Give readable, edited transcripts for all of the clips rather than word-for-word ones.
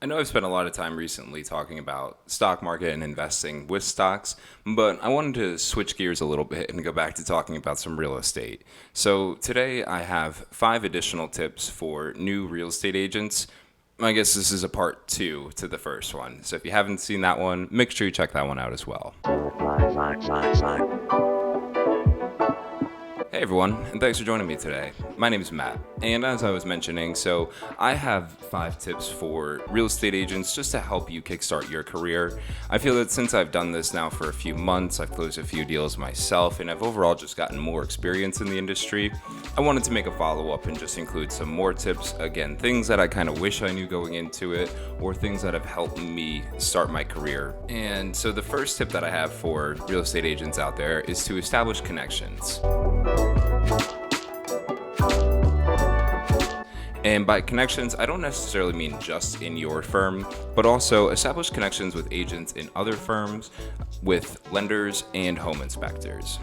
know I've spent a lot of time recently talking about stock market and investing with stocks, but I wanted to switch gears a little bit and go back to talking about some real estate. So today I have 5 additional tips for new real estate agents. I guess this is a part 2 to the first one. So if you haven't seen that one, make sure you check that one out as well. Hey everyone, and thanks for joining me today. My name is Matt, and as I was mentioning, I have 5 tips for real estate agents just to help you kickstart your career. I feel that since I've done this now for a few months, I've closed a few deals myself, and I've overall just gotten more experience in the industry. I wanted to make a follow-up and just include some more tips, again, things that I kind of wish I knew going into it, or things that have helped me start my career. And so the first tip that I have for real estate agents out there is to establish connections. And by connections, I don't necessarily mean just in your firm, but also establish connections with agents in other firms, with lenders, and home inspectors.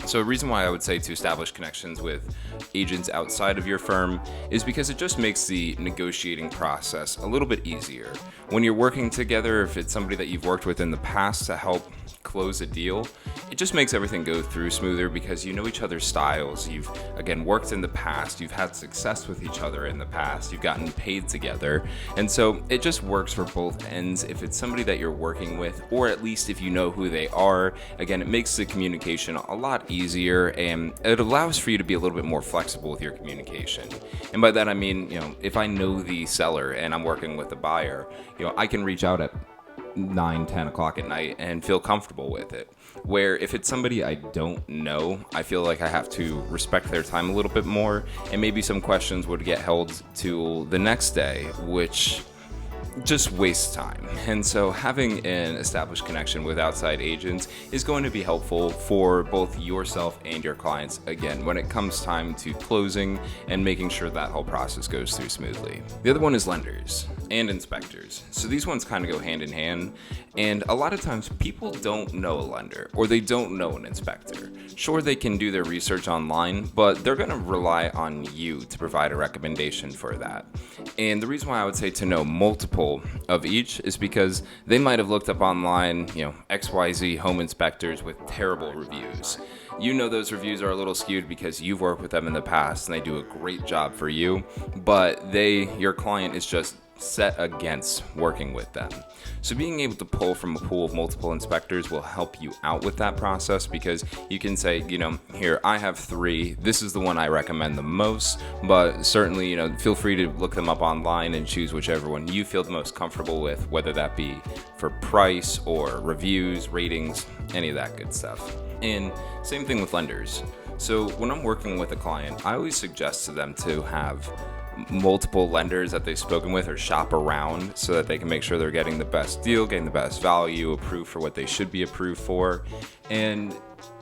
So a reason why I would say to establish connections with agents outside of your firm is because it just makes the negotiating process a little bit easier. When you're working together, if it's somebody that you've worked with in the past to help close a deal, it just makes everything go through smoother because you know each other's styles. You've, again, worked in the past, you've had success with each other in the past, you've gotten paid together, and so it just works for both ends if it's somebody that you're working with, or at least if you know who they are. Again, it makes the communication a lot easier, and it allows for you to be a little bit more flexible with your communication. And by that I mean, if I know the seller and I'm working with the buyer, I can reach out at 9-10 o'clock at night and feel comfortable with it. Where if it's somebody I don't know, I feel like I have to respect their time a little bit more, and maybe some questions would get held to the next day, which just wastes time. And so having an established connection with outside agents is going to be helpful for both yourself and your clients, again, when it comes time to closing and making sure that whole process goes through smoothly. The other one is lenders and inspectors. So these ones kind of go hand in hand, and a lot of times people don't know a lender or they don't know an inspector. Sure, they can do their research online, but they're going to rely on you to provide a recommendation for that. And the reason why I would say to know multiple of each is because they might have looked up online, XYZ home inspectors with terrible reviews. Those reviews are a little skewed because you've worked with them in the past and they do a great job for you, but your client is just set against working with them. So being able to pull from a pool of multiple inspectors will help you out with that process, because you can say, here, I have 3, this is the one I recommend the most, but certainly, feel free to look them up online and choose whichever one you feel the most comfortable with, whether that be for price or reviews, ratings, any of that good stuff. And same thing with lenders. So when I'm working with a client, I always suggest to them to have multiple lenders that they've spoken with or shop around so that they can make sure they're getting the best deal, getting the best value, approved for what they should be approved for. And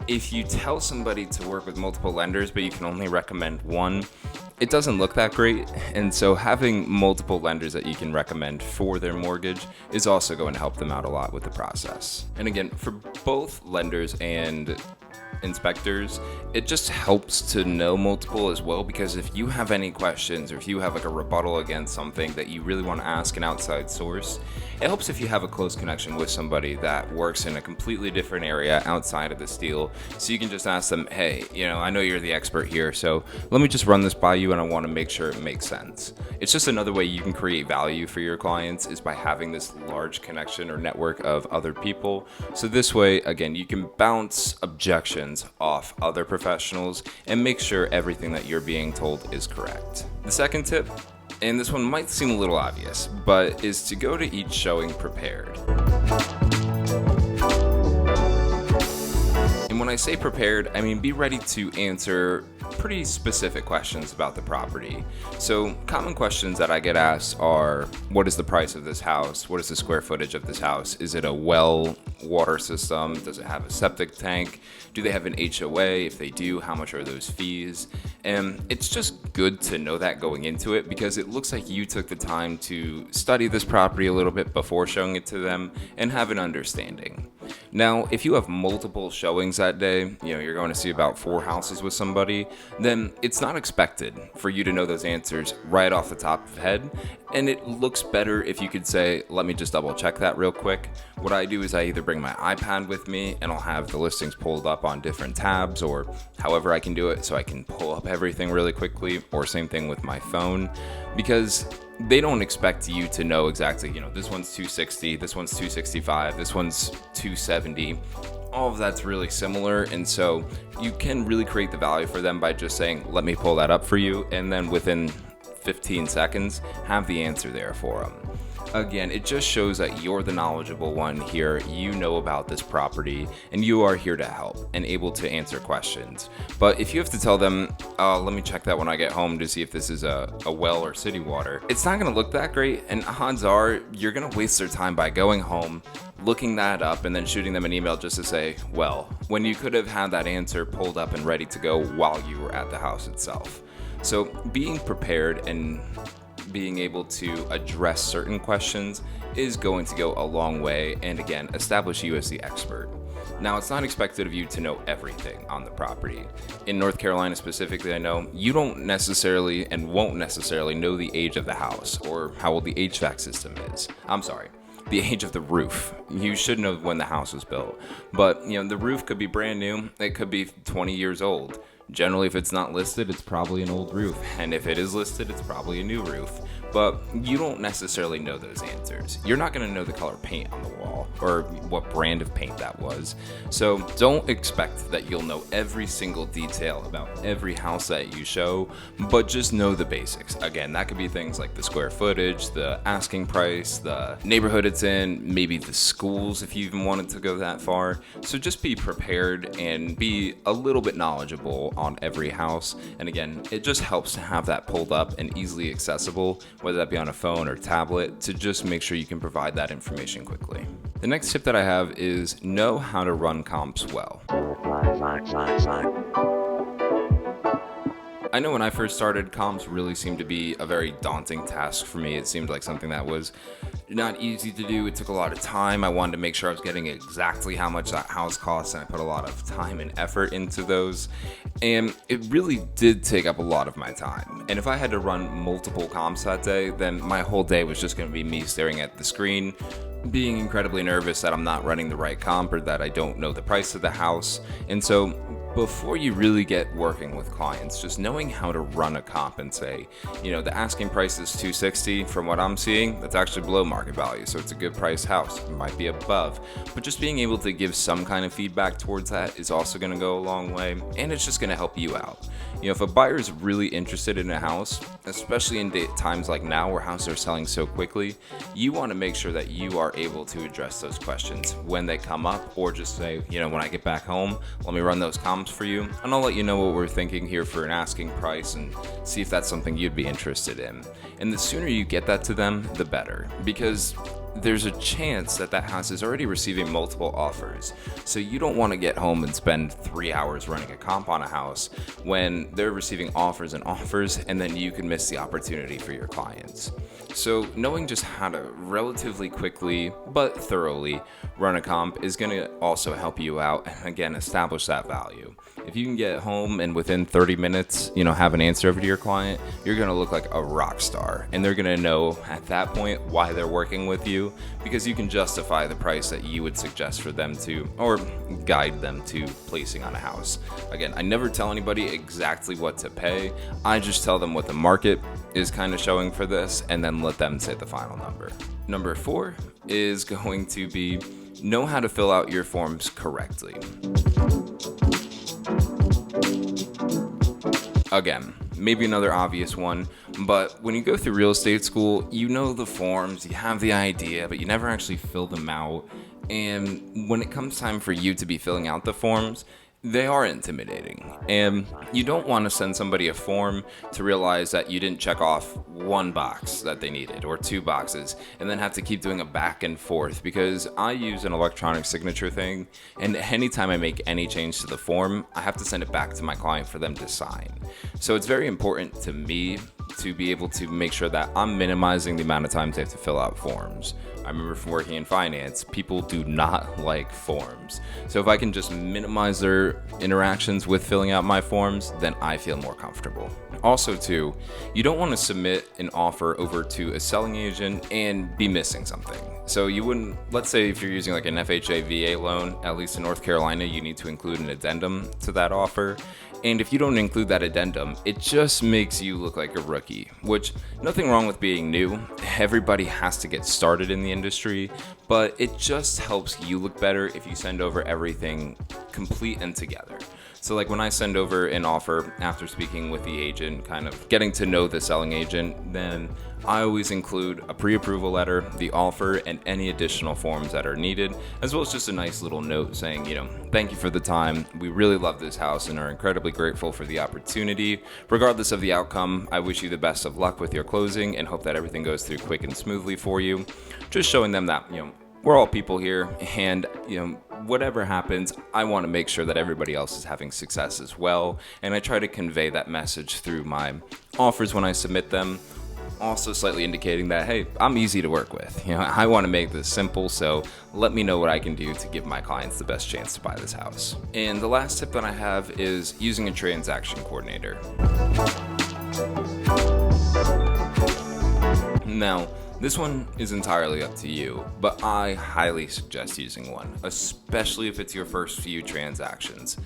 if you tell somebody to work with multiple lenders but you can only recommend one, it doesn't look that great. And so having multiple lenders that you can recommend for their mortgage is also going to help them out a lot with the process. And again, for both lenders and inspectors, it just helps to know multiple as well, because if you have any questions or if you have like a rebuttal against something that you really want to ask an outside source, it helps if you have a close connection with somebody that works in a completely different area outside of this deal, so you can just ask them, hey, I know you're the expert here, so let me just run this by you and I want to make sure it makes sense. It's just another way you can create value for your clients, is by having this large connection or network of other people. So this way, again, you can bounce objections off other professionals and make sure everything that you're being told is correct. The second tip, and this one might seem a little obvious, but is to go to each showing prepared. And when I say prepared, I mean be ready to answer pretty specific questions about the property. So common questions that I get asked are, what is the price of this house? What is the square footage of this house? Is it a well water system? Does it have a septic tank? Do they have an HOA? If they do, how much are those fees? And it's just good to know that going into it, because it looks like you took the time to study this property a little bit before showing it to them and have an understanding. Now, if you have multiple showings that day, you're going to see about 4 houses with somebody, then it's not expected for you to know those answers right off the top of your head. And it looks better if you could say, let me just double check that real quick. What I do is I either bring my iPad with me and I'll have the listings pulled up on different tabs, or however I can do it so I can pull up everything really quickly, or same thing with my phone, because they don't expect you to know exactly, this one's 260, this one's 265, this one's 270. All of that's really similar, and so you can really create the value for them by just saying, let me pull that up for you, and then within 15 seconds, have the answer there for them. Again, it just shows that you're the knowledgeable one here, you know about this property, and you are here to help and able to answer questions. But if you have to tell them, let me check that when I get home to see if this is a well or city water, it's not going to look that great, and odds are you're going to waste their time by going home, looking that up, and then shooting them an email just to say, well, when you could have had that answer pulled up and ready to go while you were at the house itself. So being prepared and being able to address certain questions is going to go a long way, and again, establish you as the expert. Now, it's not expected of you to know everything on the property. In North Carolina specifically, I know you don't necessarily and won't necessarily know the age of the house or how old the HVAC system is. I'm sorry, the age of the roof. You should know when the house was built, but the roof could be brand new, it could be 20 years old. Generally, if it's not listed, it's probably an old roof, and if it is listed, it's probably a new roof. But you don't necessarily know those answers. You're not going to know the color paint on the wall or what brand of paint that was. So don't expect that you'll know every single detail about every house that you show, but just know the basics. Again, that could be things like the square footage, the asking price, the neighborhood it's in, maybe the schools if you even wanted to go that far. So just be prepared and be a little bit knowledgeable on every house. And again, it just helps to have that pulled up and easily accessible, whether that be on a phone or tablet, to just make sure you can provide that information quickly. The next tip that I have is know how to run comps well. I know when I first started, comps really seemed to be a very daunting task for me. It seemed like something that was not easy to do. It took a lot of time. I wanted to make sure I was getting exactly how much that house costs, and I put a lot of time and effort into those. And it really did take up a lot of my time. And if I had to run multiple comps that day, then my whole day was just going to be me staring at the screen, being incredibly nervous that I'm not running the right comp or that I don't know the price of the house. And so before you really get working with clients, just knowing how to run a comp and say, the asking price is $260 from what I'm seeing, that's actually below market value, so it's a good price house. It might be above, but just being able to give some kind of feedback towards that is also going to go a long way, and it's just going to help you out. If a buyer is really interested in a house, especially in times like now where houses are selling so quickly, you want to make sure that you are able to address those questions when they come up, or just say, when I get back home, let me run those comps for you, and I'll let you know what we're thinking here for an asking price and see if that's something you'd be interested in. And the sooner you get that to them, the better, because there's a chance that that house is already receiving multiple offers. So you don't want to get home and spend 3 hours running a comp on a house when they're receiving offers and offers, and then you can miss the opportunity for your clients. So knowing just how to relatively quickly but thoroughly run a comp is going to also help you out and again establish that value. If you can get home and within 30 minutes, have an answer over to your client, you're going to look like a rock star, and they're going to know at that point why they're working with you, because you can justify the price that you would suggest for them to, or guide them to, placing on a house. Again, I never tell anybody exactly what to pay. I just tell them what the market is kind of showing for this, and then let them say the final number. Number 4 is going to be know how to fill out your forms correctly. Again, maybe another obvious one, but when you go through real estate school, you know the forms, you have the idea, but you never actually fill them out. And when it comes time for you to be filling out the forms, they are intimidating, and you don't want to send somebody a form to realize that you didn't check off one box that they needed or 2 boxes and then have to keep doing a back and forth, because I use an electronic signature thing, and anytime I make any change to the form, I have to send it back to my client for them to sign. So it's very important to me to be able to make sure that I'm minimizing the amount of times they have to fill out forms. I remember from working in finance, people do not like forms. So if I can just minimize their interactions with filling out my forms, then I feel more comfortable. Also too, you don't want to submit an offer over to a selling agent and be missing something. So you wouldn't, let's say if you're using like an FHA VA loan, at least in North Carolina, you need to include an addendum to that offer. And if you don't include that addendum, it just makes you look like a rookie, which nothing wrong with being new. Everybody has to get started in the industry, but it just helps you look better if you send over everything complete and together. So like when I send over an offer after speaking with the agent, kind of getting to know the selling agent, then I always include a pre-approval letter, the offer, and any additional forms that are needed, as well as just a nice little note saying, thank you for the time. We really love this house and are incredibly grateful for the opportunity. Regardless of the outcome, I wish you the best of luck with your closing and hope that everything goes through quick and smoothly for you. Just showing them that, we're all people here, and whatever happens, I want to make sure that everybody else is having success as well, and I try to convey that message through my offers when I submit them, also slightly indicating that, hey, I'm easy to work with. I want to make this simple, so let me know what I can do to give my clients the best chance to buy this house. And the last tip that I have is using a transaction coordinator. Now, this one is entirely up to you, but I highly suggest using one, especially if it's your first few transactions.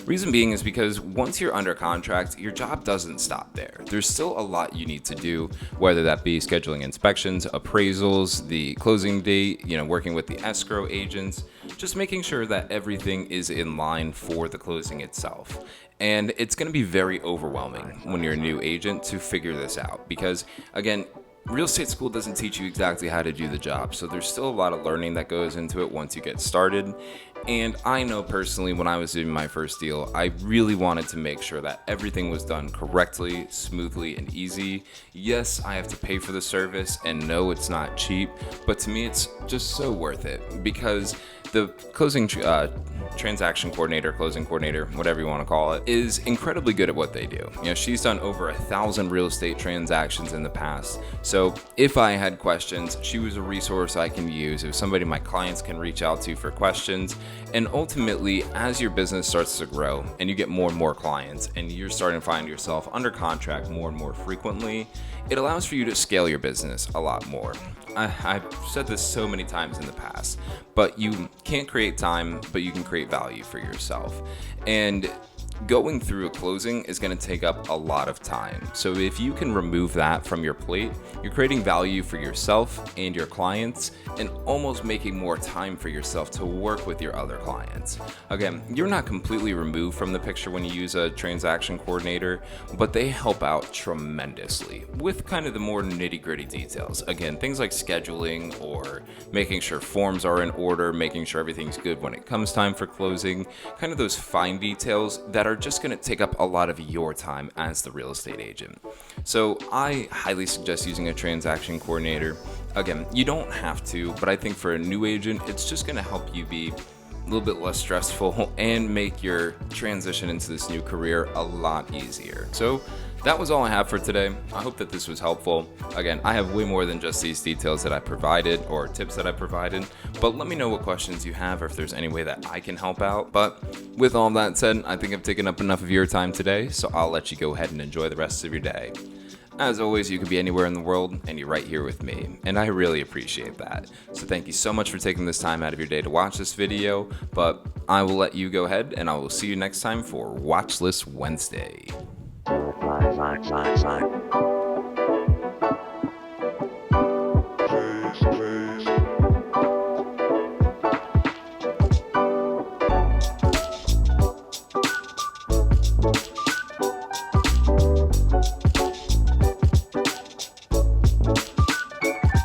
Reason being is because once you're under contract, your job doesn't stop there. There's still a lot you need to do, whether that be scheduling inspections, appraisals, the closing date, working with the escrow agents, just making sure that everything is in line for the closing itself. And it's going to be very overwhelming when you're a new agent to figure this out because, again, real estate school doesn't teach you exactly how to do the job, so there's still a lot of learning that goes into it once you get started. And I know personally when I was doing my first deal, I really wanted to make sure that everything was done correctly, smoothly, and easy. Yes, I have to pay for the service, and no, it's not cheap, but to me it's just so worth it because the closing transaction coordinator, closing coordinator, whatever you want to call it, is incredibly good at what they do. She's done over 1,000 real estate transactions in the past. So if I had questions, she was a resource I can use. It was somebody my clients can reach out to for questions. And ultimately, as your business starts to grow and you get more and more clients and you're starting to find yourself under contract more and more frequently, it allows for you to scale your business a lot more. I've said this so many times in the past, but you can't create time, but you can create value for yourself. And going through a closing is going to take up a lot of time. So if you can remove that from your plate, you're creating value for yourself and your clients and almost making more time for yourself to work with your other clients. Again, you're not completely removed from the picture when you use a transaction coordinator, but they help out tremendously with kind of the more nitty-gritty details. Again, things like scheduling or making sure forms are in order, making sure everything's good when it comes time for closing, kind of those fine details that are just going to take up a lot of your time as the real estate agent. So I highly suggest using a transaction coordinator. Again, you don't have to, but I think for a new agent, it's just going to help you be a little bit less stressful and make your transition into this new career a lot easier. So that was all I have for today. I hope that this was helpful. Again, I have way more than just these details that I provided or tips that I provided, but let me know what questions you have or if there's any way that I can help out. But with all that said, I think I've taken up enough of your time today, so I'll let you go ahead and enjoy the rest of your day. As always, you could be anywhere in the world and you're right here with me, and I really appreciate that. So thank you so much for taking this time out of your day to watch this video, but I will let you go ahead and I will see you next time for Watch List Wednesday.